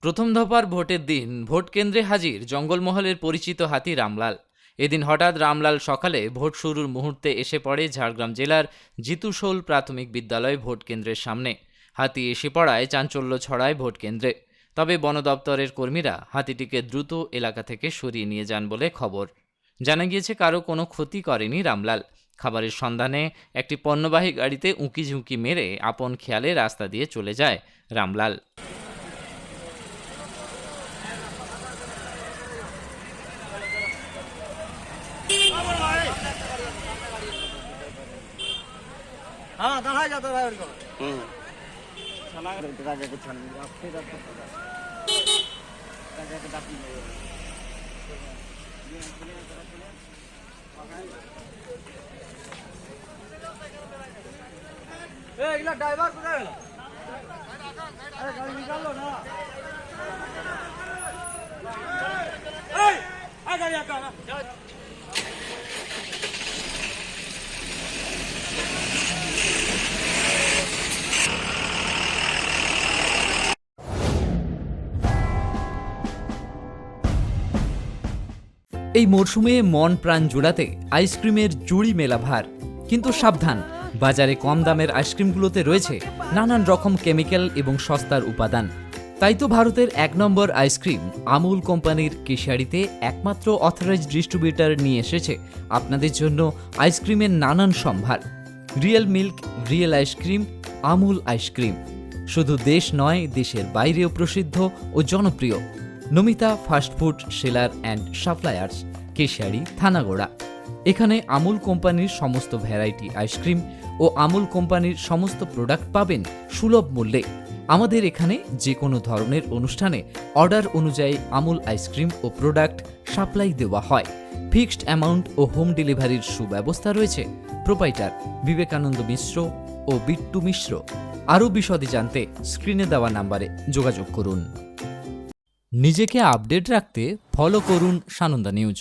প্রথম দফার ভোটের দিন ভোট কেন্দ্রে হাজির জঙ্গলমহলের পরিচিত হাতি রামলাল। এদিন হঠাৎ রামলাল সকালে ভোট শুরুর মুহূর্তে এসে পড়ে ঝাড়গ্রাম জেলার জিতুশোল প্রাথমিক বিদ্যালয় ভোট কেন্দ্রের সামনে। হাতি এসে পড়ায় চাঞ্চল্য ছড়ায় ভোট কেন্দ্রে। তবে বন দপ্তরের কর্মীরা হাতিটিকে দ্রুত এলাকা থেকে সরিয়ে নিয়ে যান বলে খবর। জানা গিয়েছে কারো কোনো ক্ষতি করেনি রামলাল। খাবারের সন্ধানে একটি পণ্যবাহী গাড়িতে উঁকি ঝুঁকি মেরে আপন খেয়ালে রাস্তা দিয়ে চলে যায় রামলাল। हाँ कहाँ जाता है उनको ड्राइवर कुछ अरे गाड़ी निकाल लो ना এই মরশুমে মন প্রাণ জোড়াতে আইসক্রিমের জুড়ি মেলা ভার। কিন্তু সাবধান, বাজারে কম দামের আইসক্রিমগুলোতে রয়েছে নানান রকম কেমিক্যাল এবং সস্তার উপাদান। তাই তো ভারতের ১ নম্বর আইসক্রিম আমুল কোম্পানির কেশিয়াড়িতে একমাত্র অথরাইজড ডিস্ট্রিবিউটর নিয়ে এসেছে আপনাদের জন্য আইসক্রিমের নানান সম্ভার। Real milk, real ice cream, Amul ice cream শুধু দেশ নয়, দেশের বাইরেও প্রসিদ্ধ ও জনপ্রিয়। Namita fast food seller and suppliers, Keshiary, Thanagora. এখানে আমুল কোম্পানির সমস্ত ভ্যারাইটি আইসক্রিম ও আমুল কোম্পানির সমস্ত প্রোডাক্ট পাবেন সুলভ মূল্যে। আমাদের এখানে যে কোনো ধরনের অনুষ্ঠানে অর্ডার অনুযায়ী আমুল আইসক্রিম ও প্রোডাক্ট সাপ্লাই দেওয়া হয়। ফিক্সড অ্যামাউন্ট ও হোম ডেলিভারির সুব্যবস্থা রয়েছে। প্রোপাইটার বিবেকানন্দ মিশ্র ও বিট্টু মিশ্র। আরও বিশদে জানতে স্ক্রিনে দেওয়া নাম্বারে যোগাযোগ করুন। নিজেকে আপডেট রাখতে ফলো করুন সানন্দা নিউজ।